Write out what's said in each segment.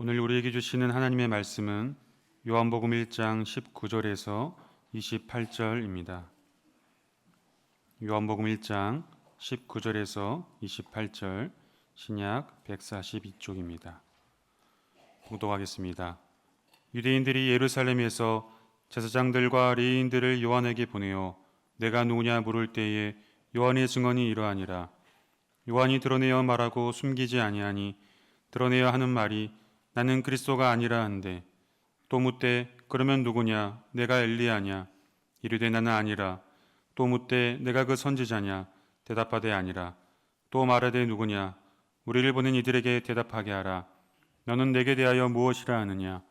오늘 우리에게 주시는 하나님의 말씀은 요한복음 1장 19절에서 28절입니다. 요한복음 1장 19절에서 28절, 신약 142쪽입니다. 봉독하겠습니다. 유대인들이 예루살렘에서 제사장들과 레위인들을 요한에게 보내어 내가 누구냐 물을 때에 요한의 증언이 이러하니라. 요한이 드러내어 말하고 숨기지 아니하니 드러내어 하는 말이 나는 그리스도가 아니라 한데, 또 묻되 그러면 누구냐? 내가 엘리야냐? 이르되 나는 아니라. 또 묻되 내가 그 선지자냐? 대답하되 아니라. 또 말하되 누구냐? 우리를 보낸 이들에게 대답하게 하라. 너는 내게 대하여 무엇이라 하느냐?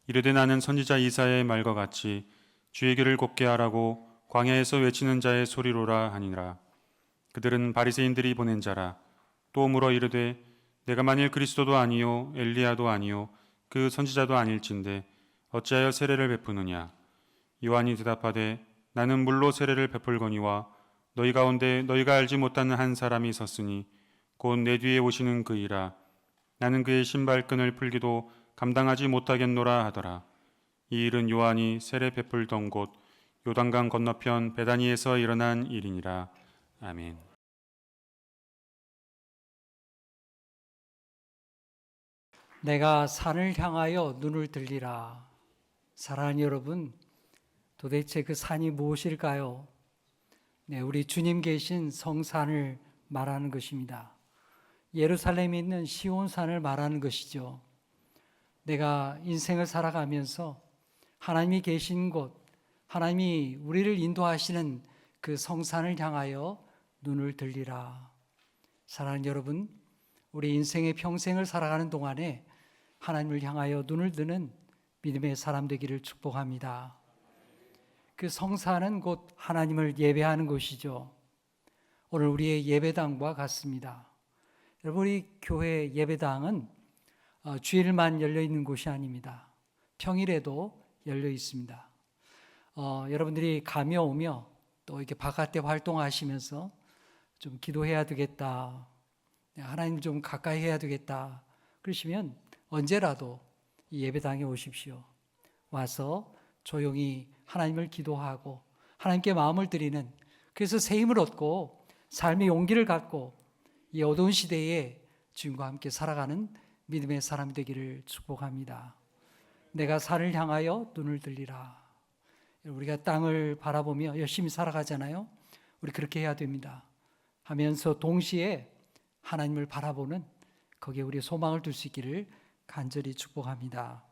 이르되 나는 선지자 이사야의 말과 같이 주의 길을 곱게 하라고 광야에서 외치는 자의 소리로라 하니라. 그들은 바리새인들이 보낸 자라. 또 물어 이르되 내가 만일 그리스도도 아니요 엘리야도 아니요 그 선지자도 아닐진데 어찌하여 세례를 베푸느냐? 요한이 대답하되 나는 물로 세례를 베풀거니와 너희 가운데 너희가 알지 못하는 한 사람이 섰으니 곧 내 뒤에 오시는 그이라. 나는 그의 신발끈을 풀기도 감당하지 못하겠노라 하더라. 이 일은 요한이 세례 베풀던 곳 요단강 건너편 베다니에서 일어난 일이니라. 아멘. 내가 산을 향하여 눈을 들리라. 사랑하는 여러분, 도대체 그 산이 무엇일까요? 네, 우리 주님 계신 성산을 말하는 것입니다. 예루살렘에 있는 시온산을 말하는 것이죠. 내가 인생을 살아가면서 하나님이 계신 곳, 하나님이 우리를 인도하시는 그 성산을 향하여 눈을 들리라. 사랑하는 여러분, 우리 인생의 평생을 살아가는 동안에 하나님을 향하여 눈을 드는 믿음의 사람 되기를 축복합니다. 그 성산은 곧 하나님을 예배하는 곳이죠. 오늘 우리의 예배당과 같습니다. 여러분, 우리 교회 예배당은 주일만 열려 있는 곳이 아닙니다. 평일에도 열려 있습니다. 여러분들이 가며 오며 또 이렇게 바깥에 활동하시면서 좀 기도해야 되겠다, 하나님 좀 가까이 해야 되겠다 그러시면 언제라도 이 예배당에 오십시오. 와서 조용히 하나님을 기도하고 하나님께 마음을 드리는, 그래서 새 힘을 얻고 삶의 용기를 갖고 이 어두운 시대에 주님과 함께 살아가는 믿음의 사람 되기를 축복합니다. 내가 산을 향하여 눈을 들리라. 우리가 땅을 바라보며 열심히 살아가잖아요. 우리 그렇게 해야 됩니다. 하면서 동시에 하나님을 바라보는, 거기에 우리 소망을 둘 수 있기를 간절히 축복합니다.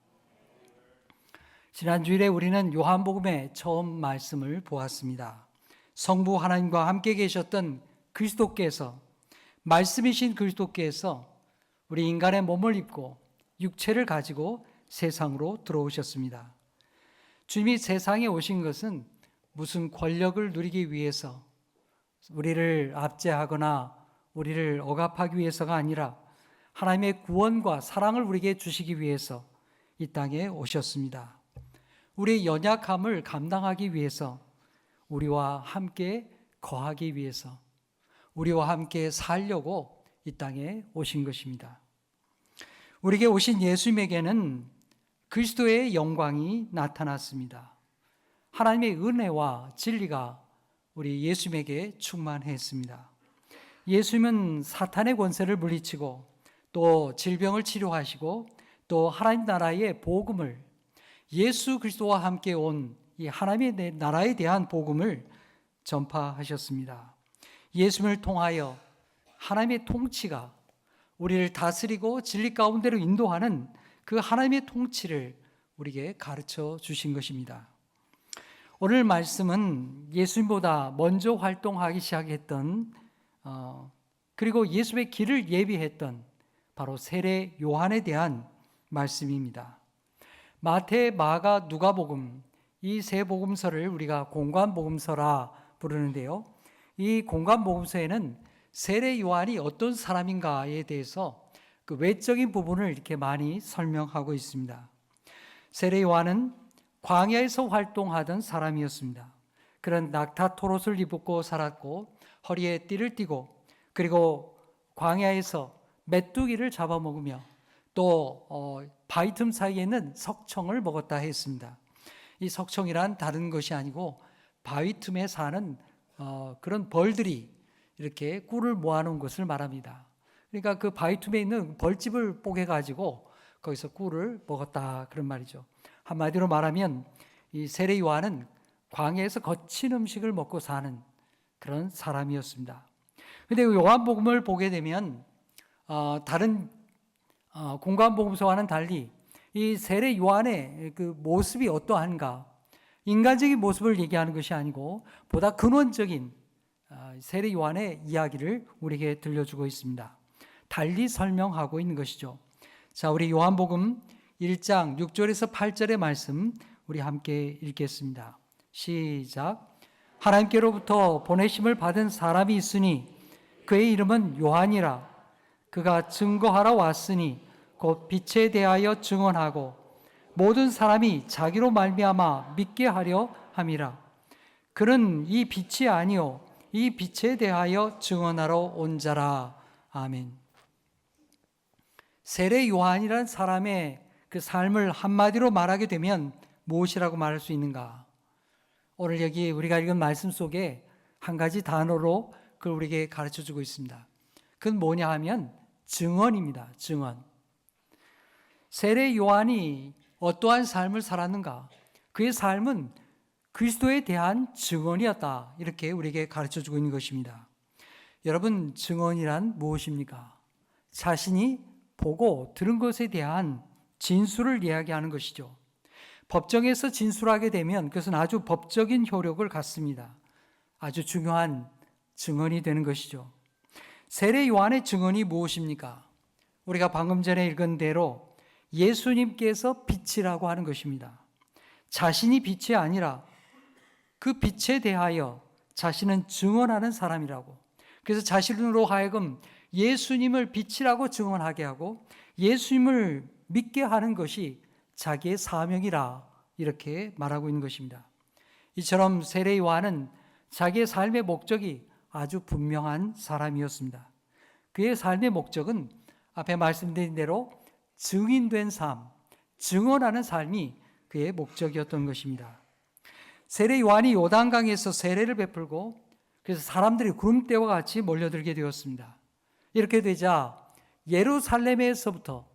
지난 주일에 우리는 요한복음의 처음 말씀을 보았습니다. 성부 하나님과 함께 계셨던 그리스도께서, 말씀이신 그리스도께서 우리 인간의 몸을 입고 육체를 가지고 세상으로 들어오셨습니다. 주님이 세상에 오신 것은 무슨 권력을 누리기 위해서, 우리를 압제하거나 우리를 억압하기 위해서가 아니라 하나님의 구원과 사랑을 우리에게 주시기 위해서 이 땅에 오셨습니다. 우리의 연약함을 감당하기 위해서, 우리와 함께 거하기 위해서, 우리와 함께 살려고 이 땅에 오신 것입니다. 우리에게 오신 예수님에게는 그리스도의 영광이 나타났습니다. 하나님의 은혜와 진리가 우리 예수님에게 충만했습니다. 예수님은 사탄의 권세를 물리치고 또 질병을 치료하시고 또 하나님 나라의 복음을, 예수 그리스도와 함께 온 이 하나님의 나라에 대한 복음을 전파하셨습니다. 예수님을 통하여 하나님의 통치가 우리를 다스리고 진리 가운데로 인도하는 그 하나님의 통치를 우리에게 가르쳐 주신 것입니다. 오늘 말씀은 예수님보다 먼저 활동하기 시작했던 그리고 예수의 길을 예비했던 바로 세례 요한에 대한 말씀입니다. 마태, 마가, 누가복음, 이 세 복음서를 우리가 공관복음서라 부르는데요. 이 공관복음서에는 세례 요한이 어떤 사람인가에 대해서 그 외적인 부분을 이렇게 많이 설명하고 있습니다. 세례 요한은 광야에서 활동하던 사람이었습니다. 그런 낙타토롯을 입고 살았고 허리에 띠를 띠고, 그리고 광야에서 메뚜기를 잡아먹으며 또 바위 틈 사이에 있는 석청을 먹었다 했습니다. 이 석청이란 다른 것이 아니고 바위 틈에 사는 그런 벌들이 이렇게 꿀을 모아놓은 것을 말합니다. 그러니까 그 바위 틈에 있는 벌집을 뽀개가지고 거기서 꿀을 먹었다, 그런 말이죠. 한마디로 말하면 이 세례 요한은 광야에서 거친 음식을 먹고 사는 그런 사람이었습니다. 그런데 요한복음을 보게 되면 다른 공관복음서와는 달리 이 세례 요한의 그 모습이 어떠한가, 인간적인 모습을 얘기하는 것이 아니고 보다 근원적인 세례 요한의 이야기를 우리에게 들려주고 있습니다. 달리 설명하고 있는 것이죠. 자, 우리 요한복음 1장 6절에서 8절의 말씀 우리 함께 읽겠습니다. 시작. 하나님께로부터 보내심을 받은 사람이 있으니 그의 이름은 요한이라. 그가 증거하러 왔으니 곧 빛에 대하여 증언하고 모든 사람이 자기로 말미암아 믿게 하려 함이라. 그는 이 빛이 아니요 이 빛에 대하여 증언하러 온 자라. 아멘. 세례 요한이라는 사람의 그 삶을 한마디로 말하게 되면 무엇이라고 말할 수 있는가? 오늘 여기 우리가 읽은 말씀 속에 한 가지 단어로 그걸 우리에게 가르쳐주고 있습니다. 그건 뭐냐 하면 증언입니다. 증언. 세례 요한이 어떠한 삶을 살았는가? 그의 삶은 그리스도에 대한 증언이었다, 이렇게 우리에게 가르쳐주고 있는 것입니다. 여러분, 증언이란 무엇입니까? 자신이 보고 들은 것에 대한 진술을 이야기하는 것이죠. 법정에서 진술하게 되면 그것은 아주 법적인 효력을 갖습니다. 아주 중요한 증언이 되는 것이죠. 세례 요한의 증언이 무엇입니까? 우리가 방금 전에 읽은 대로 예수님께서 빛이라고 하는 것입니다. 자신이 빛이 아니라 그 빛에 대하여 자신은 증언하는 사람이라고. 그래서 자신으로 하여금 예수님을 빛이라고 증언하게 하고 예수님을 믿게 하는 것이 자기의 사명이라, 이렇게 말하고 있는 것입니다. 이처럼 세례 요한은 자기의 삶의 목적이 아주 분명한 사람이었습니다. 그의 삶의 목적은 앞에 말씀드린 대로 증인된 삶, 증언하는 삶이 그의 목적이었던 것입니다. 세례 요한이 요단강에서 세례를 베풀고 그래서 사람들이 구름대와 같이 몰려들게 되었습니다. 이렇게 되자 예루살렘에서부터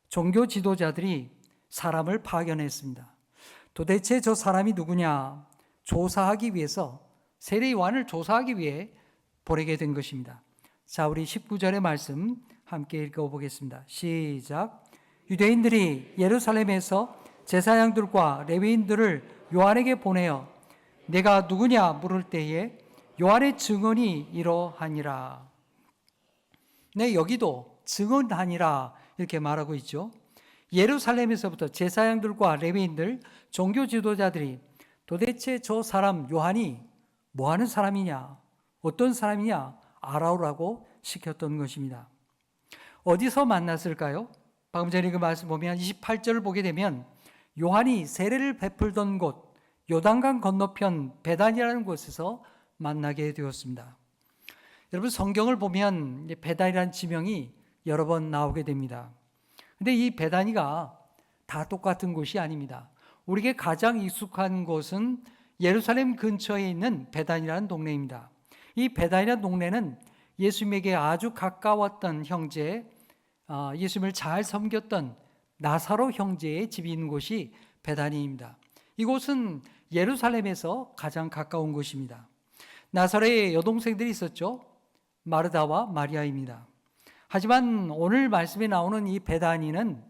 종교 지도자들이 사람을 파견했습니다. 도대체 저 사람이 누구냐 조사하기 위해서, 세례 요한을 조사하기 위해 보내게 된 것입니다. 자, 우리 19절의 말씀 함께 읽어보겠습니다. 시작. 유대인들이 예루살렘에서 제사장들과 레위인들을 요한에게 보내어 내가 누구냐 물을 때에 요한의 증언이 이러하니라. 네, 여기도 증언하니라 이렇게 말하고 있죠. 예루살렘에서부터 제사장들과 레위인들, 종교 지도자들이 도대체 저 사람 요한이 뭐 하는 사람이냐, 어떤 사람이냐 알아오라고 시켰던 것입니다. 어디서 만났을까요? 방금 전에 그 말씀 보면 28절을 보게 되면 요한이 세례를 베풀던 곳 요단강 건너편 베단이라는 곳에서 만나게 되었습니다. 여러분, 성경을 보면 베단이라는 지명이 여러 번 나오게 됩니다. 근데 이 베다니가 다 똑같은 곳이 아닙니다. 우리에게 가장 익숙한 곳은 예루살렘 근처에 있는 베단이라는 동네입니다. 이 베단이라는 동네는 예수님에게 아주 가까웠던 형제, 예수님을 잘 섬겼던 나사로 형제의 집이 있는 곳이 베다니입니다. 이곳은 예루살렘에서 가장 가까운 곳입니다. 나사로의 여동생들이 있었죠. 마르다와 마리아입니다. 하지만 오늘 말씀에 나오는 이 베다니는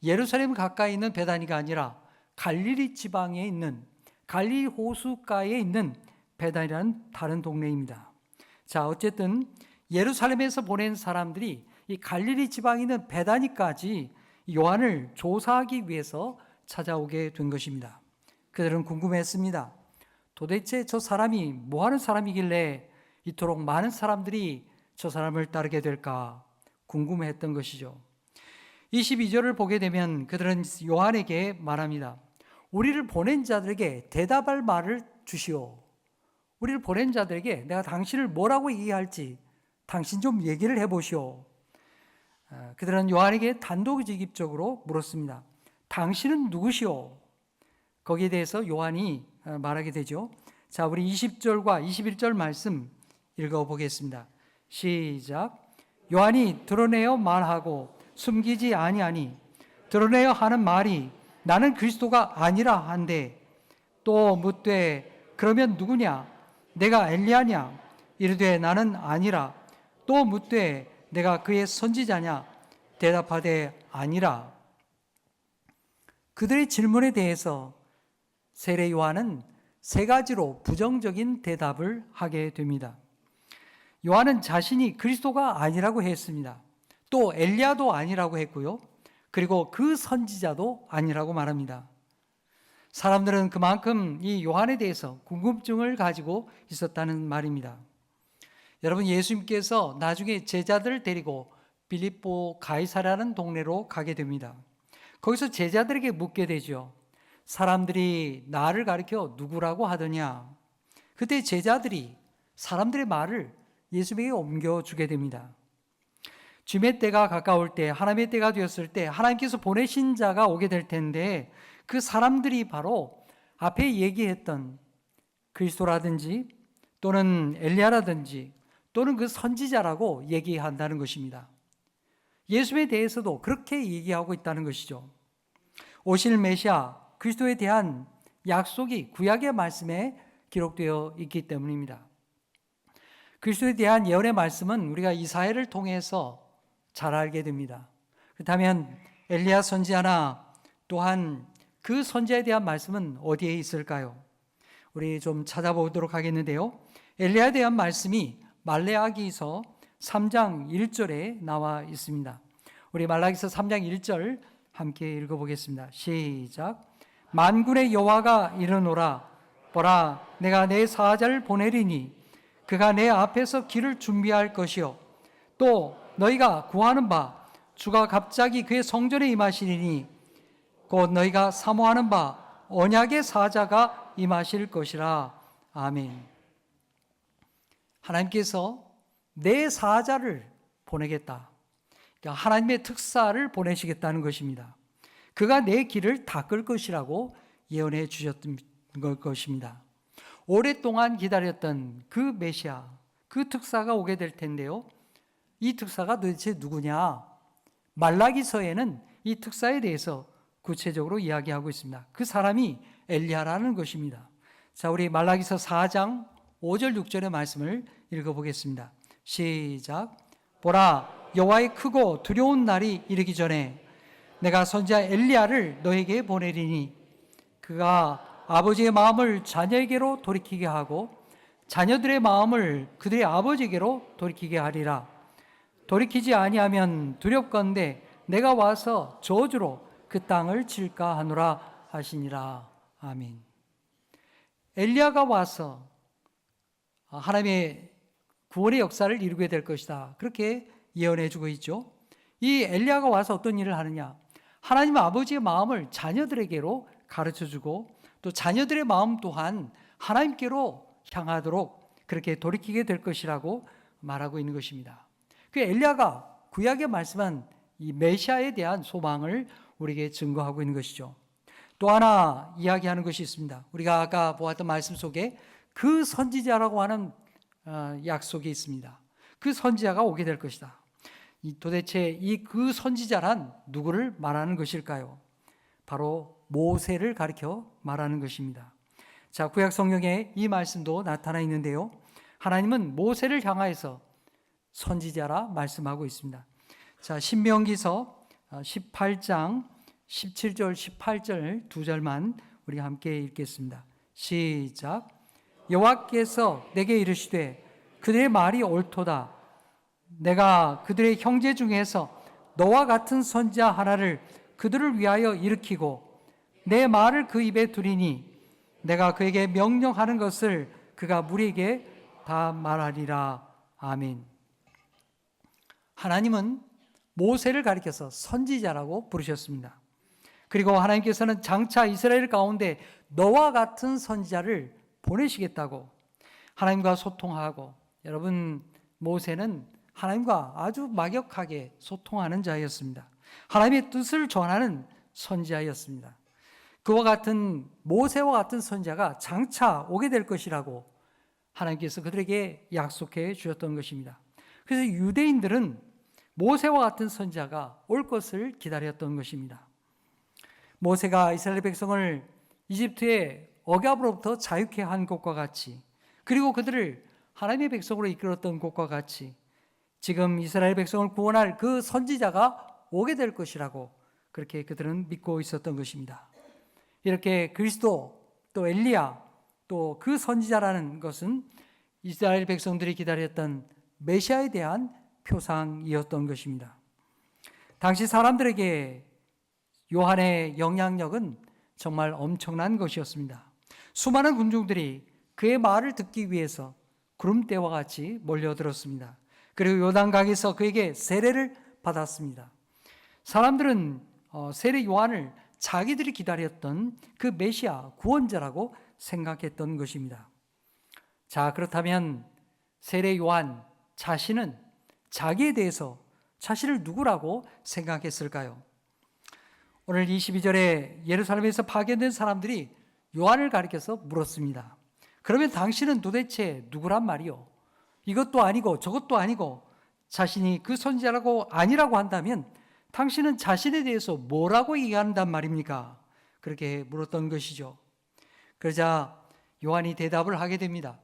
예루살렘 가까이 있는 베다니가 아니라 갈릴리 지방에 있는, 갈릴리 호수가에 있는 베다니라는 다른 동네입니다. 자, 어쨌든 예루살렘에서 보낸 사람들이 이 갈릴리 지방에 있는 베다니까지 요한을 조사하기 위해서 찾아오게 된 것입니다. 그들은 궁금했습니다. 도대체 저 사람이 뭐 하는 사람이길래 이토록 많은 사람들이 저 사람을 따르게 될까 궁금했던 것이죠. 22절을 보게 되면 그들은 요한에게 말합니다. 우리를 보낸 자들에게 대답할 말을 주시오. 우리를 보낸 자들에게 내가 당신을 뭐라고 얘기할지 당신 좀 얘기를 해보시오. 그들은 요한에게 단도직입적으로 물었습니다. 당신은 누구시오? 거기에 대해서 요한이 말하게 되죠. 자, 우리 20절과 21절 말씀 읽어보겠습니다. 시작. 요한이 드러내어 말하고 숨기지 아니하니 드러내어 하는 말이 나는 그리스도가 아니라 한데 또 묻되 그러면 누구냐? 내가 엘리야냐? 이르되 나는 아니라. 또 묻되 내가 그의 선지자냐? 대답하되 아니라. 그들의 질문에 대해서 세례 요한은 세 가지로 부정적인 대답을 하게 됩니다. 요한은 자신이 그리스도가 아니라고 했습니다. 또 엘리야도 아니라고 했고요. 그리고 그 선지자도 아니라고 말합니다. 사람들은 그만큼 이 요한에 대해서 궁금증을 가지고 있었다는 말입니다. 여러분, 예수님께서 나중에 제자들을 데리고 빌립보 가이사라는 동네로 가게 됩니다. 거기서 제자들에게 묻게 되죠. 사람들이 나를 가리켜 누구라고 하더냐? 그때 제자들이 사람들의 말을 예수님에게 옮겨주게 됩니다. 주님의 때가 가까울 때, 하나님의 때가 되었을 때 하나님께서 보내신 자가 오게 될 텐데 그 사람들이 바로 앞에 얘기했던 그리스도라든지 또는 엘리야라든지 또는 그 선지자라고 얘기한다는 것입니다. 예수에 대해서도 그렇게 얘기하고 있다는 것이죠. 오실 메시아 그리스도에 대한 약속이 구약의 말씀에 기록되어 있기 때문입니다. 그리스도에 대한 예언의 말씀은 우리가 이사야를 통해서 잘 알게 됩니다. 그렇다면 엘리야 선지자나 또한 그 선지자에 대한 말씀은 어디에 있을까요? 우리 좀 찾아보도록 하겠는데요. 엘리야에 대한 말씀이 말라기서 3장 1절에 나와 있습니다. 우리 말라기서 3장 1절 함께 읽어보겠습니다. 시작. 만군의 여호와가 이르노라 보라 내가 내 사자를 보내리니 그가 내 앞에서 길을 준비할 것이요 또 너희가 구하는 바 주가 갑자기 그의 성전에 임하시리니 곧 너희가 사모하는 바 언약의 사자가 임하실 것이라. 아멘. 하나님께서 내 사자를 보내겠다. 그러니까 하나님의 특사를 보내시겠다는 것입니다. 그가 내 길을 닦을 것이라고 예언해 주셨던 것입니다. 오랫동안 기다렸던 그 메시아, 그 특사가 오게 될 텐데요. 이 특사가 도대체 누구냐? 말라기서에는 이 특사에 대해서 구체적으로 이야기하고 있습니다. 그 사람이 엘리야라는 것입니다. 자, 우리 말라기서 4장 5절 6절의 말씀을 읽어보겠습니다. 시작. 보라 여호와의 크고 두려운 날이 이르기 전에 내가 선지자 엘리야를 너에게 보내리니 그가 아버지의 마음을 자녀에게로 돌이키게 하고 자녀들의 마음을 그들의 아버지에게로 돌이키게 하리라. 돌이키지 아니하면 두렵건대 내가 와서 저주로 그 땅을 칠까 하노라 하시니라. 아멘. 엘리야가 와서 하나님의 구원의 역사를 이루게 될 것이다. 그렇게 예언해 주고 있죠. 이 엘리야가 와서 어떤 일을 하느냐? 하나님 아버지의 마음을 자녀들에게로 가르쳐 주고 또 자녀들의 마음 또한 하나님께로 향하도록 그렇게 돌이키게 될 것이라고 말하고 있는 것입니다. 그 엘리야가 구약에 말씀한 이 메시아에 대한 소망을 우리에게 증거하고 있는 것이죠. 또 하나 이야기하는 것이 있습니다. 우리가 아까 보았던 말씀 속에 그 선지자라고 하는 약속이 있습니다. 그 선지자가 오게 될 것이다. 도대체 그 선지자란 누구를 말하는 것일까요? 바로 모세를 가리켜 말하는 것입니다. 자, 구약 성경에 이 말씀도 나타나 있는데요. 하나님은 모세를 향하여서 선지자라 말씀하고 있습니다. 자, 신명기서 18장 17절 18절 두 절만 우리 함께 읽겠습니다. 시작. 여호와께서 내게 이르시되 그들의 말이 옳도다. 내가 그들의 형제 중에서 너와 같은 선지자 하나를 그들을 위하여 일으키고 내 말을 그 입에 두리니 내가 그에게 명령하는 것을 그가 무리에게 다 말하리라. 아멘. 하나님은 모세를 가리켜서 선지자라고 부르셨습니다. 그리고 하나님께서는 장차 이스라엘 가운데 너와 같은 선지자를 보내시겠다고 하나님과 소통하고, 여러분 모세는 하나님과 아주 막역하게 소통하는 자였습니다. 하나님의 뜻을 전하는 선지자였습니다. 그와 같은 모세와 같은 선지자가 장차 오게 될 것이라고 하나님께서 그들에게 약속해 주셨던 것입니다. 그래서 유대인들은 모세와 같은 선지자가 올 것을 기다렸던 것입니다. 모세가 이스라엘 백성을 이집트의 억압으로부터 자유케 한 것과 같이, 그리고 그들을 하나님의 백성으로 이끌었던 것과 같이 지금 이스라엘 백성을 구원할 그 선지자가 오게 될 것이라고 그렇게 그들은 믿고 있었던 것입니다. 이렇게 그리스도 또 엘리야 또 그 선지자라는 것은 이스라엘 백성들이 기다렸던 메시아에 대한 표상이었던 것입니다. 당시 사람들에게 요한의 영향력은 정말 엄청난 것이었습니다. 수많은 군중들이 그의 말을 듣기 위해서 구름대와 같이 몰려들었습니다. 그리고 요단강에서 그에게 세례를 받았습니다. 사람들은 세례 요한을 자기들이 기다렸던 그 메시아 구원자라고 생각했던 것입니다. 자, 그렇다면 세례 요한 자신은 자기에 대해서 자신을 누구라고 생각했을까요? 오늘 22절에 예루살렘에서 파견된 사람들이 요한을 가리켜서 물었습니다. 그러면 당신은 도대체 누구란 말이요? 이것도 아니고 저것도 아니고 자신이 그 선지자라고 아니라고 한다면 당신은 자신에 대해서 뭐라고 얘기한단 말입니까? 그렇게 물었던 것이죠. 그러자 요한이 대답을 하게 됩니다.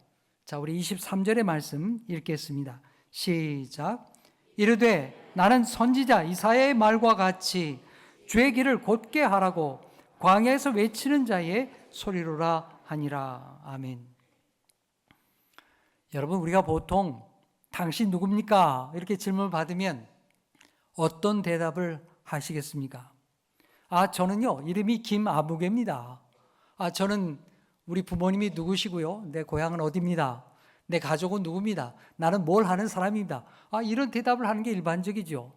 자, 우리 23절의 말씀 읽겠습니다. 시작. 이르되 나는 선지자 이사야의 말과 같이 주의 길을 곧게 하라고 광야에서 외치는 자의 소리로라 하니라. 아멘. 여러분, 우리가 보통 당신 누굽니까? 이렇게 질문을 받으면 어떤 대답을 하시겠습니까? 저는요, 이름이 김아무개입니다. 저는 우리 부모님이 누구시고요, 내 고향은 어디입니다. 내 가족은 누구입니다. 나는 뭘 하는 사람입니다. 이런 대답을 하는 게 일반적이죠.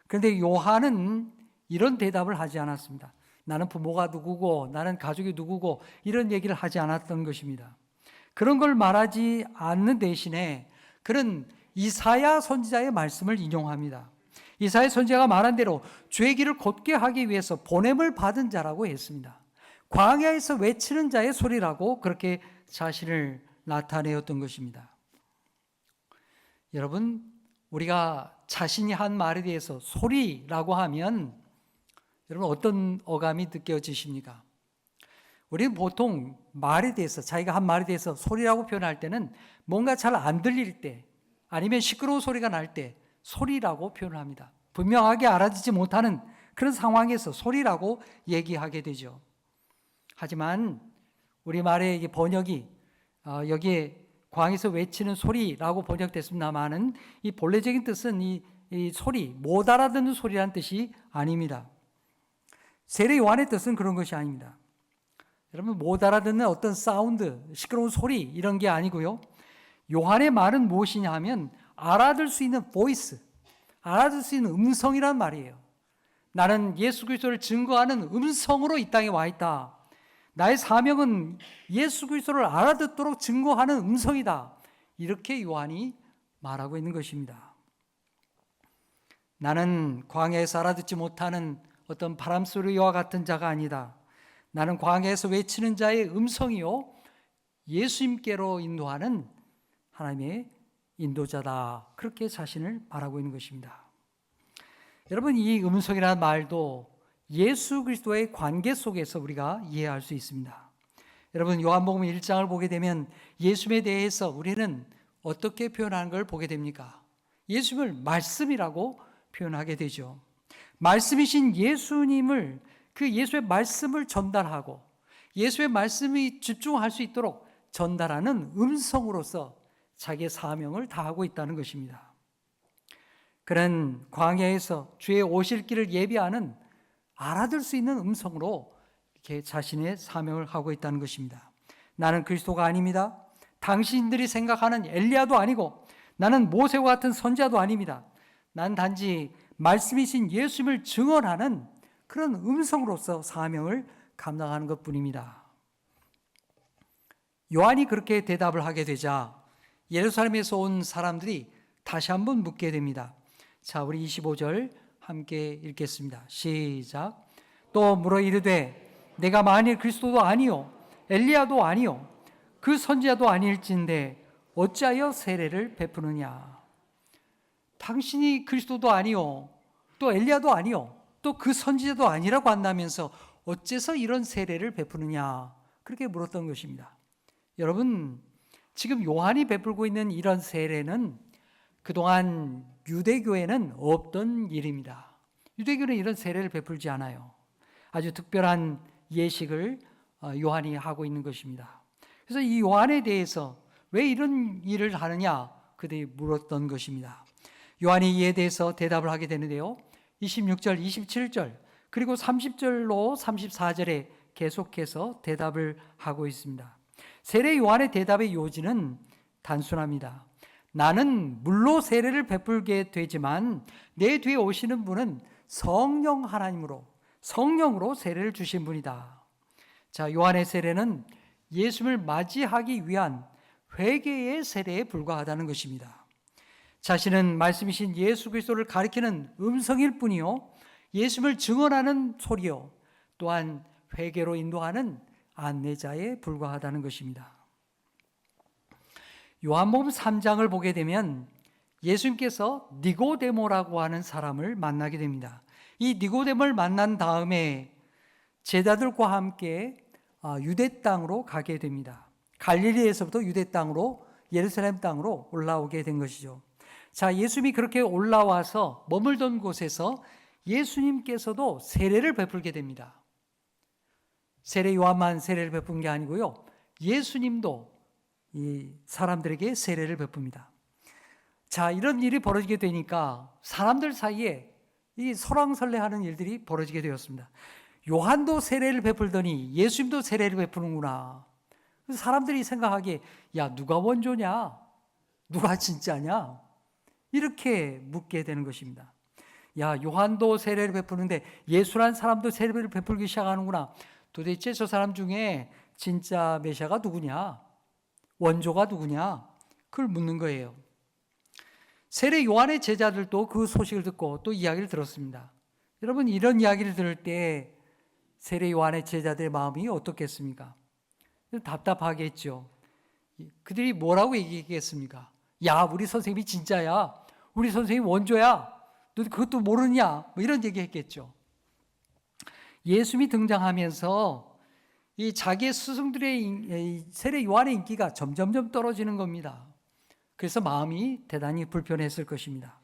그런데 요한은 이런 대답을 하지 않았습니다. 나는 부모가 누구고 나는 가족이 누구고 이런 얘기를 하지 않았던 것입니다. 그런 걸 말하지 않는 대신에 그는 이사야 선지자의 말씀을 인용합니다. 이사야 선지자가 말한 대로 주의 길을 곧게 하기 위해서 보냄을 받은 자라고 했습니다. 광야에서 외치는 자의 소리라고 그렇게 자신을 나타내었던 것입니다. 여러분, 우리가 자신이 한 말에 대해서 소리라고 하면 여러분 어떤 어감이 느껴지십니까? 우리는 보통 말에 대해서, 자기가 한 말에 대해서 소리라고 표현할 때는 뭔가 잘 안 들릴 때 아니면 시끄러운 소리가 날 때 소리라고 표현을 합니다. 분명하게 알아듣지 못하는 그런 상황에서 소리라고 얘기하게 되죠. 하지만 우리말의 번역이 여기에 광에서 외치는 소리라고 번역됐습니다만은 이 본래적인 뜻은 이 소리, 못 알아듣는 소리라는 뜻이 아닙니다. 세례 요한의 뜻은 그런 것이 아닙니다. 여러분, 못 알아듣는 어떤 사운드, 시끄러운 소리 이런 게 아니고요. 요한의 말은 무엇이냐 하면 알아들 수 있는 보이스, 알아들 수 있는 음성이란 말이에요. 나는 예수 그리스도를 증거하는 음성으로 이 땅에 와 있다. 나의 사명은 예수 그리스도를 알아듣도록 증거하는 음성이다. 이렇게 요한이 말하고 있는 것입니다. 나는 광야에서 알아듣지 못하는 어떤 바람소리와 같은 자가 아니다. 나는 광야에서 외치는 자의 음성이요 예수님께로 인도하는 하나님의 인도자다. 그렇게 자신을 말하고 있는 것입니다. 여러분, 이 음성이라는 말도 예수 그리스도의 관계 속에서 우리가 이해할 수 있습니다. 여러분, 요한복음 1장을 보게 되면 예수님에 대해서 우리는 어떻게 표현하는 걸 보게 됩니까? 예수님을 말씀이라고 표현하게 되죠. 말씀이신 예수님을, 그 예수의 말씀을 전달하고 예수의 말씀이 집중할 수 있도록 전달하는 음성으로서 자기의 사명을 다하고 있다는 것입니다. 그는 광야에서 주의 오실 길을 예비하는 알아들 수 있는 음성으로 이렇게 자신의 사명을 하고 있다는 것입니다. 나는 그리스도가 아닙니다. 당신들이 생각하는 엘리야도 아니고 나는 모세와 같은 선지자도 아닙니다. 난 단지 말씀이신 예수님을 증언하는 그런 음성으로서 사명을 감당하는 것뿐입니다. 요한이 그렇게 대답을 하게 되자 예루살렘에서 온 사람들이 다시 한번 묻게 됩니다. 자, 우리 25절 함께 읽겠습니다. 시작. 또 물어 이르되 내가 만일 그리스도도 아니요 엘리야도 아니요 그 선지자도 아닐진데 어찌하여 세례를 베푸느냐. 당신이 그리스도도 아니요 또 엘리야도 아니요 또 그 선지자도 아니라고 한다면서 어째서 이런 세례를 베푸느냐, 그렇게 물었던 것입니다. 여러분, 지금 요한이 베풀고 있는 이런 세례는 그동안 유대교에는 없던 일입니다. 유대교는 이런 세례를 베풀지 않아요. 아주 특별한 예식을 요한이 하고 있는 것입니다. 그래서 이 요한에 대해서 왜 이런 일을 하느냐 그들이 물었던 것입니다. 요한이 이에 대해서 대답을 하게 되는데요. 26절, 27절 그리고 30절로 34절에 계속해서 대답을 하고 있습니다. 세례 요한의 대답의 요지는 단순합니다. 나는 물로 세례를 베풀게 되지만 내 뒤에 오시는 분은 성령 하나님으로, 성령으로 세례를 주신 분이다. 자, 요한의 세례는 예수님을 맞이하기 위한 회개의 세례에 불과하다는 것입니다. 자신은 말씀이신 예수 그리스도를 가리키는 음성일 뿐이요 예수님을 증언하는 소리요 또한 회개로 인도하는 안내자에 불과하다는 것입니다. 요한복음 3장을 보게 되면 예수님께서 니고데모라고 하는 사람을 만나게 됩니다. 이 니고데모를 만난 다음에 제자들과 함께 유대 땅으로 가게 됩니다. 갈릴리에서부터 유대 땅으로, 예루살렘 땅으로 올라오게 된 것이죠. 자, 예수님이 그렇게 올라와서 머물던 곳에서 예수님께서도 세례를 베풀게 됩니다. 세례 요한만 세례를 베푼 게 아니고요, 예수님도 이 사람들에게 세례를 베풉니다. 자, 이런 일이 벌어지게 되니까 사람들 사이에 이 설왕설래하는 일들이 벌어지게 되었습니다. 요한도 세례를 베풀더니 예수님도 세례를 베푸는구나. 그래서 사람들이 생각하기에 야, 누가 원조냐? 누가 진짜냐? 이렇게 묻게 되는 것입니다. 야, 요한도 세례를 베푸는데 예수란 사람도 세례를 베풀기 시작하는구나. 도대체 저 사람 중에 진짜 메시아가 누구냐? 원조가 누구냐? 그걸 묻는 거예요. 세례 요한의 제자들도 그 소식을 듣고 또 이야기를 들었습니다. 여러분, 이런 이야기를 들을 때 세례 요한의 제자들의 마음이 어떻겠습니까? 답답하겠죠. 그들이 뭐라고 얘기했겠습니까? 야, 우리 선생님이 진짜야. 우리 선생님이 원조야. 너 그것도 모르냐? 뭐 이런 얘기 했겠죠. 예수님이 등장하면서 이 자기의 스승들의 세례 요한의 인기가 점점점 떨어지는 겁니다. 그래서 마음이 대단히 불편했을 것입니다.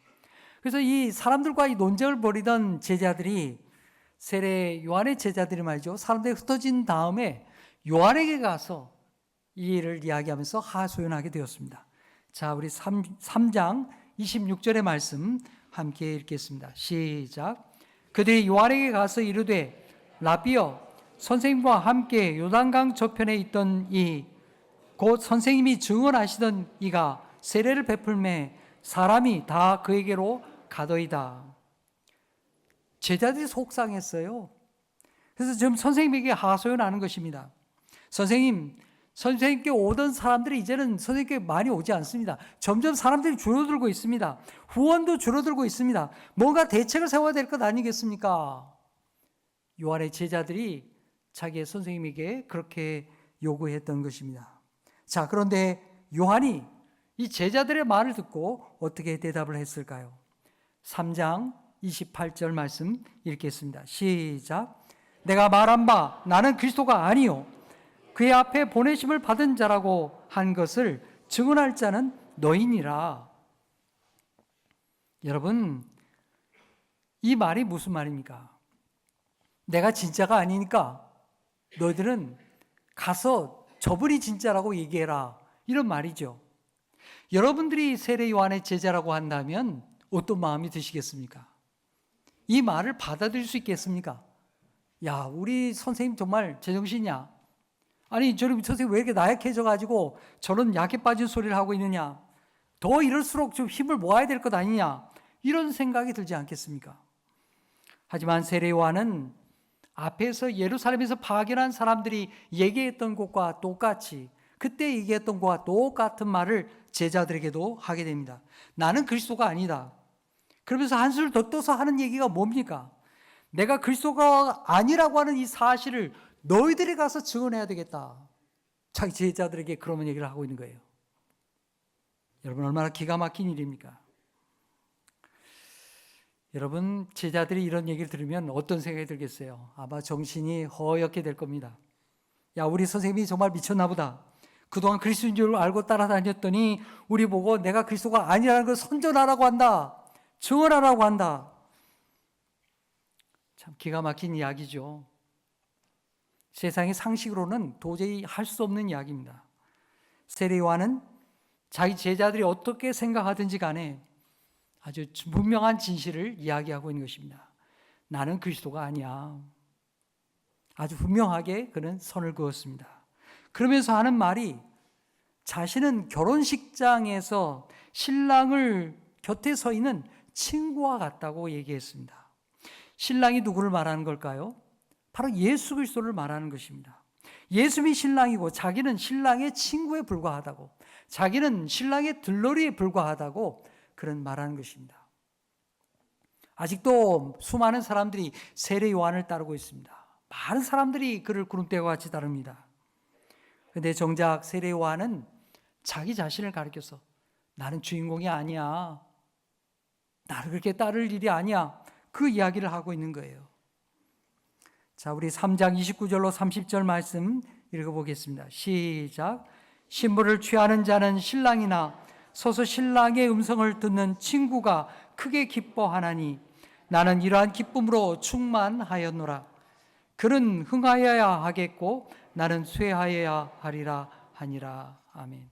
그래서 이 사람들과 이 논쟁을 벌이던 제자들이, 세례 요한의 제자들이 말이죠, 사람들이 흩어진 다음에 요한에게 가서 이 일을 이야기하면서 하소연하게 되었습니다. 자, 우리 3장 26절의 말씀 함께 읽겠습니다. 시작. 그들이 요한에게 가서 이르되 라비여, 선생님과 함께 요단강 저편에 있던 이 곧 선생님이 증언하시던 이가 세례를 베풀매 사람이 다 그에게로 가더이다. 제자들이 속상했어요. 그래서 지금 선생님에게 하소연하는 것입니다. 선생님께 오던 사람들이 이제는 선생님께 많이 오지 않습니다. 점점 사람들이 줄어들고 있습니다. 후원도 줄어들고 있습니다. 뭔가 대책을 세워야 될 것 아니겠습니까? 요한의 제자들이 자기의 선생님에게 그렇게 요구했던 것입니다. 자, 그런데 요한이 이 제자들의 말을 듣고 어떻게 대답을 했을까요? 3장 28절 말씀 읽겠습니다. 시작. 내가 말한 바 나는 그리스도가 아니요 그의 앞에 보내심을 받은 자라고 한 것을 증언할 자는 너희니라. 여러분, 이 말이 무슨 말입니까? 내가 진짜가 아니니까 너희들은 가서 저분이 진짜라고 얘기해라, 이런 말이죠. 여러분들이 세례 요한의 제자라고 한다면 어떤 마음이 드시겠습니까? 이 말을 받아들일 수 있겠습니까? 야, 우리 선생님 정말 제정신이야. 아니, 저런 선생님 왜 이렇게 나약해져가지고 저런 약해 빠진 소리를 하고 있느냐. 더 이럴수록 좀 힘을 모아야 될 것 아니냐. 이런 생각이 들지 않겠습니까? 하지만 세례 요한은 앞에서 예루살렘에서 파견한 사람들이 얘기했던 것과 똑같이 그때 얘기했던 것과 똑같은 말을 제자들에게도 하게 됩니다. 나는 그리스도가 아니다. 그러면서 한술 더 떠서 하는 얘기가 뭡니까? 내가 그리스도가 아니라고 하는 이 사실을 너희들이 가서 증언해야 되겠다. 자기 제자들에게 그런 얘기를 하고 있는 거예요. 여러분, 얼마나 기가 막힌 일입니까? 여러분, 제자들이 이런 얘기를 들으면 어떤 생각이 들겠어요? 아마 정신이 허옇게 될 겁니다. 야, 우리 선생님이 정말 미쳤나 보다. 그동안 그리스도인 줄 알고 따라다녔더니 우리 보고 내가 그리스도가 아니라는 걸 선전하라고 한다. 증언하라고 한다. 참 기가 막힌 이야기죠. 세상의 상식으로는 도저히 할 수 없는 이야기입니다. 세례 요한은 자기 제자들이 어떻게 생각하든지 간에 아주 분명한 진실을 이야기하고 있는 것입니다. 나는 그리스도가 아니야. 아주 분명하게 그는 선을 그었습니다. 그러면서 하는 말이 자신은 결혼식장에서 신랑을 곁에 서 있는 친구와 같다고 얘기했습니다. 신랑이 누구를 말하는 걸까요? 바로 예수 그리스도를 말하는 것입니다. 예수님이 신랑이고 자기는 신랑의 친구에 불과하다고, 자기는 신랑의 들러리에 불과하다고 그런 말하는 것입니다. 아직도 수많은 사람들이 세례 요한을 따르고 있습니다. 많은 사람들이 그를 구름대와 같이 따릅니다. 그런데 정작 세례 요한은 자기 자신을 가리켜서 나는 주인공이 아니야, 나를 그렇게 따를 일이 아니야, 그 이야기를 하고 있는 거예요. 자, 우리 3장 29절로 30절 말씀 읽어보겠습니다. 시작. 신부를 취하는 자는 신랑이나 서서 신랑의 음성을 듣는 친구가 크게 기뻐하나니 나는 이러한 기쁨으로 충만하였노라. 그는 흥하여야 하겠고 나는 쇠하여야 하리라 하니라. 아멘.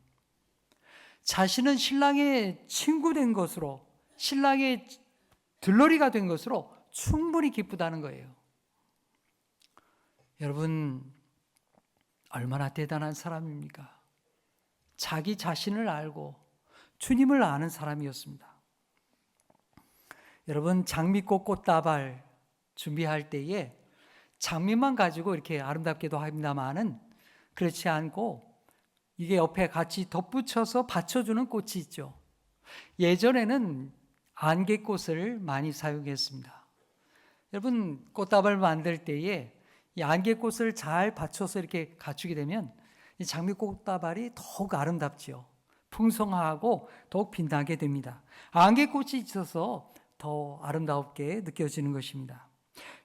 자신은 신랑의 친구 된 것으로, 신랑의 들러리가 된 것으로 충분히 기쁘다는 거예요. 여러분, 얼마나 대단한 사람입니까? 자기 자신을 알고 주님을 아는 사람이었습니다. 여러분, 장미꽃 꽃다발 준비할 때에 장미만 가지고 이렇게 아름답게도 합니다만은 그렇지 않고 이게 옆에 같이 덧붙여서 받쳐주는 꽃이 있죠. 예전에는 안개꽃을 많이 사용했습니다. 여러분, 꽃다발 만들 때에 이 안개꽃을 잘 받쳐서 이렇게 갖추게 되면 이 장미꽃다발이 더욱 아름답지요. 풍성하고 더욱 빛나게 됩니다. 안개꽃이 있어서 더 아름답게 느껴지는 것입니다.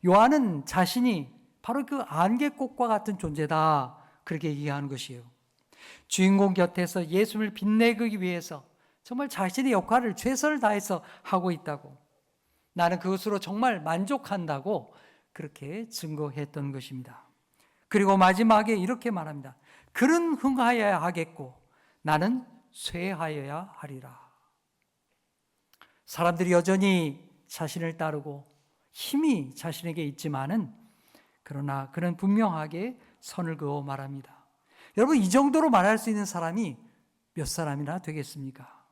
요한은 자신이 바로 그 안개꽃과 같은 존재다, 그렇게 얘기하는 것이에요. 주인공 곁에서 예수님을 빛내기 위해서 정말 자신의 역할을 최선을 다해서 하고 있다고, 나는 그것으로 정말 만족한다고 그렇게 증거했던 것입니다. 그리고 마지막에 이렇게 말합니다. 그는 흥하여야 하겠고 나는 쇠하여야 하리라. 사람들이 여전히 자신을 따르고 힘이 자신에게 있지만은 그러나 그는 분명하게 선을 그어 말합니다. 여러분, 이 정도로 말할 수 있는 사람이 몇 사람이나 되겠습니까?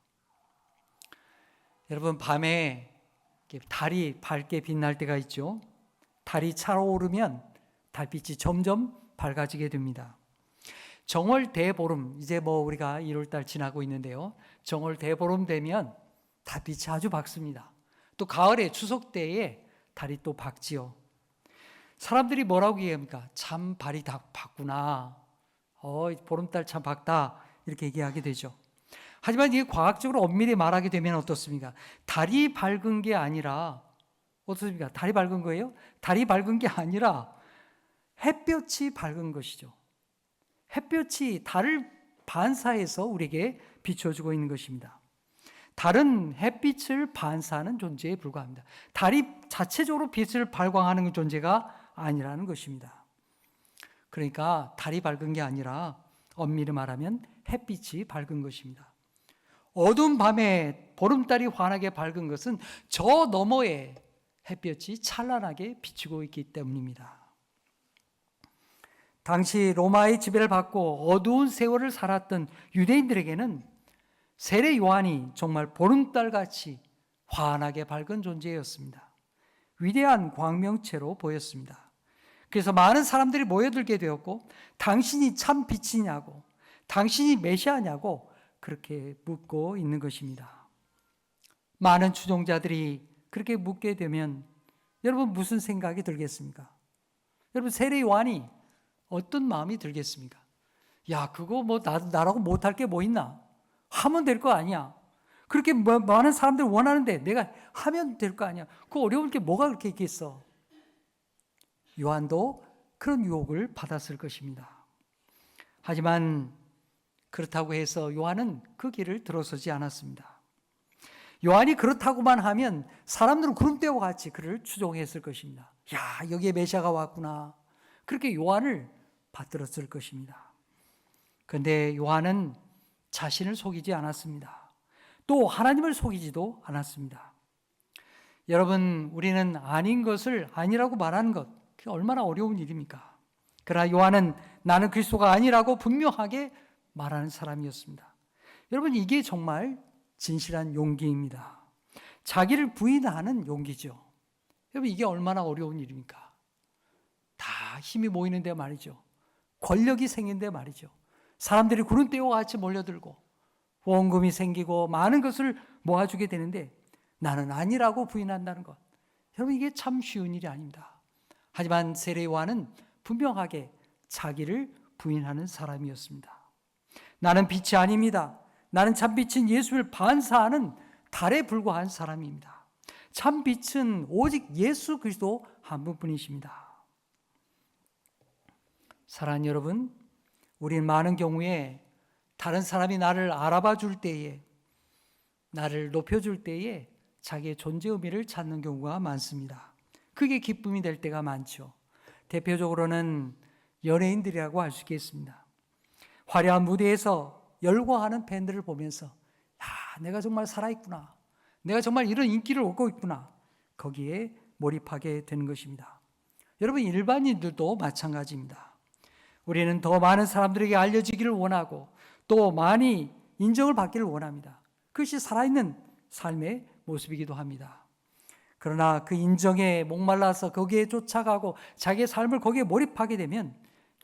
여러분, 밤에 달이 밝게 빛날 때가 있죠. 달이 차오르면 달빛이 점점 밝아지게 됩니다. 정월 대보름, 이제 우리가 1월달 지나고 있는데요. 정월 대보름 되면 달빛이 아주 밝습니다. 또 가을에 추석 때에 달이 또 밝지요. 사람들이 뭐라고 얘기합니까? 참 발이 다 밝구나. 보름달 참 밝다. 이렇게 얘기하게 되죠. 하지만 이게 과학적으로 엄밀히 말하게 되면 어떻습니까? 달이 밝은 게 아니라 어떻습니까? 달이 밝은 거예요? 달이 밝은 게 아니라 햇볕이 밝은 것이죠. 햇볕이 달을 반사해서 우리에게 비춰주고 있는 것입니다. 달은 햇빛을 반사하는 존재에 불과합니다. 달이 자체적으로 빛을 발광하는 존재가 아니라는 것입니다. 그러니까 달이 밝은 게 아니라 엄밀히 말하면 햇빛이 밝은 것입니다. 어두운 밤에 보름달이 환하게 밝은 것은 저 너머에 햇볕이 찬란하게 비추고 있기 때문입니다. 당시 로마의 지배를 받고 어두운 세월을 살았던 유대인들에게는 세례 요한이 정말 보름달같이 환하게 밝은 존재였습니다. 위대한 광명체로 보였습니다. 그래서 많은 사람들이 모여들게 되었고, 당신이 참 빛이냐고, 당신이 메시아냐고 그렇게 묻고 있는 것입니다. 많은 추종자들이 그렇게 묻게 되면 여러분 무슨 생각이 들겠습니까? 여러분 세례 요한이 어떤 마음이 들겠습니까? 야, 그거 뭐 나라고 못할 게 뭐 있나? 하면 될 거 아니야. 그렇게 많은 사람들 원하는데 내가 하면 될 거 아니야. 그 어려울 게 뭐가 그렇게 있겠어? 요한도 그런 유혹을 받았을 것입니다. 하지만 그렇다고 해서 요한은 그 길을 들어서지 않았습니다. 요한이 그렇다고만 하면 사람들은 구름대와 같이 그를 추종했을 것입니다. 야, 여기에 메시아가 왔구나. 그렇게 요한을 받들었을 것입니다. 그런데 요한은 자신을 속이지 않았습니다. 또 하나님을 속이지도 않았습니다. 여러분, 우리는 아닌 것을 아니라고 말하는 것, 그게 얼마나 어려운 일입니까? 그러나 요한은 나는 그리스도가 아니라고 분명하게 말하는 사람이었습니다. 여러분, 이게 정말 진실한 용기입니다. 자기를 부인하는 용기죠. 여러분, 이게 얼마나 어려운 일입니까? 다 힘이 모이는데 말이죠. 권력이 생긴데 말이죠. 사람들이 구름대와 같이 몰려들고 후원금이 생기고 많은 것을 모아주게 되는데 나는 아니라고 부인한다는 것. 여러분, 이게 참 쉬운 일이 아닙니다. 하지만 세례 요한은 분명하게 자기를 부인하는 사람이었습니다. 나는 빛이 아닙니다. 나는 참 빛인 예수를 반사하는 달에 불과한 사람입니다. 참 빛은 오직 예수 그리스도 한 분뿐이십니다. 사랑하는 여러분, 우리는 많은 경우에 다른 사람이 나를 알아봐 줄 때에, 나를 높여줄 때에 자기의 존재 의미를 찾는 경우가 많습니다. 그게 기쁨이 될 때가 많죠. 대표적으로는 연예인들이라고 할 수 있겠습니다. 화려한 무대에서 열광하는 팬들을 보면서 야, 내가 정말 살아있구나. 내가 정말 이런 인기를 얻고 있구나. 거기에 몰입하게 되는 것입니다. 여러분, 일반인들도 마찬가지입니다. 우리는 더 많은 사람들에게 알려지기를 원하고 또 많이 인정을 받기를 원합니다. 그것이 살아있는 삶의 모습이기도 합니다. 그러나 그 인정에 목말라서 거기에 쫓아가고 자기의 삶을 거기에 몰입하게 되면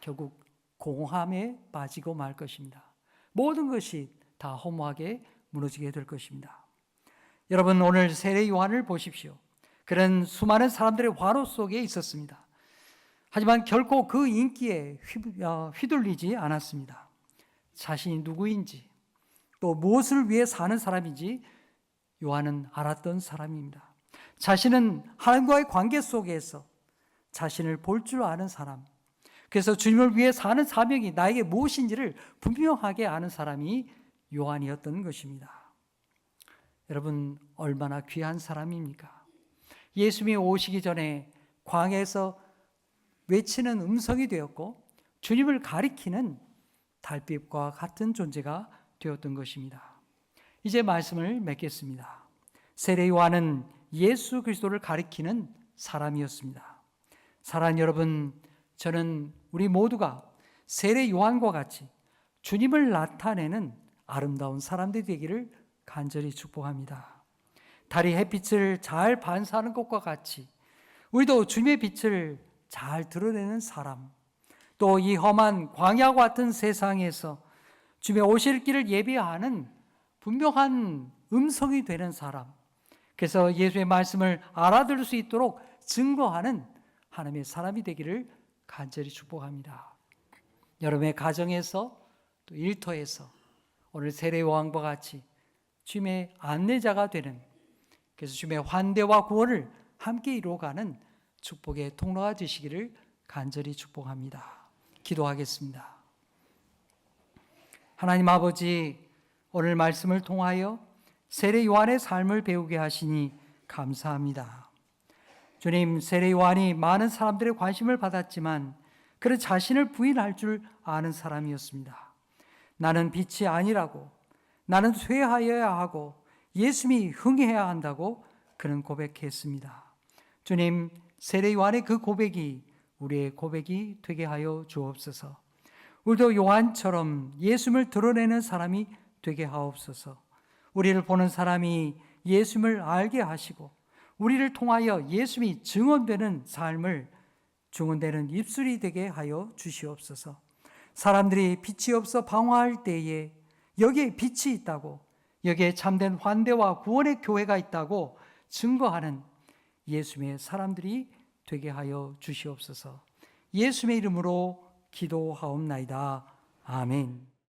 결국 공허함에 빠지고 말 것입니다. 모든 것이 다 허무하게 무너지게 될 것입니다. 여러분, 오늘 세례 요한을 보십시오. 그런 수많은 사람들의 환호 속에 있었습니다. 하지만 결코 그 인기에 휘둘리지 않았습니다. 자신이 누구인지 또 무엇을 위해 사는 사람인지 요한은 알았던 사람입니다. 자신은 하나님과의 관계 속에서 자신을 볼 줄 아는 사람, 그래서 주님을 위해 사는 사명이 나에게 무엇인지를 분명하게 아는 사람이 요한이었던 것입니다. 여러분, 얼마나 귀한 사람입니까? 예수님이 오시기 전에 광야에서 외치는 음성이 되었고 주님을 가리키는 달빛과 같은 존재가 되었던 것입니다. 이제 말씀을 맺겠습니다. 세례 요한은 예수 그리스도를 가리키는 사람이었습니다. 사랑하는 여러분, 저는 우리 모두가 세례 요한과 같이 주님을 나타내는 아름다운 사람들이 되기를 간절히 축복합니다. 달이 햇빛을 잘 반사하는 것과 같이 우리도 주님의 빛을 잘 드러내는 사람, 또 이 험한 광야와 같은 세상에서 주님의 오실 길을 예비하는 분명한 음성이 되는 사람, 그래서 예수의 말씀을 알아들을 수 있도록 증거하는 하나님의 사람이 되기를 간절히 축복합니다. 여러분의 가정에서 또 일터에서 오늘 세례 요한과 같이 주님의 안내자가 되는, 그래서 주님의 환대와 구원을 함께 이루어가는 축복의 통로가 되시기를 간절히 축복합니다. 기도하겠습니다. 하나님 아버지, 오늘 말씀을 통하여 세례 요한의 삶을 배우게 하시니 감사합니다. 주님, 세례 요한이 많은 사람들의 관심을 받았지만 그는 자신을 부인할 줄 아는 사람이었습니다. 나는 빛이 아니라고, 나는 쇠하여야 하고 예수님이 흥해야 한다고 그는 고백했습니다. 주님, 세례 요한의 그 고백이 우리의 고백이 되게 하여 주옵소서. 우리도 요한처럼 예수님을 드러내는 사람이 되게 하옵소서. 우리를 보는 사람이 예수님을 알게 하시고 우리를 통하여 예수님이 증언되는 삶을, 증언되는 입술이 되게 하여 주시옵소서. 사람들이 빛이 없어 방황할 때에 여기에 빛이 있다고, 여기에 참된 환대와 구원의 교회가 있다고 증거하는 예수님의 사람들이 되게 하여 주시옵소서. 예수님의 이름으로 기도하옵나이다. 아멘.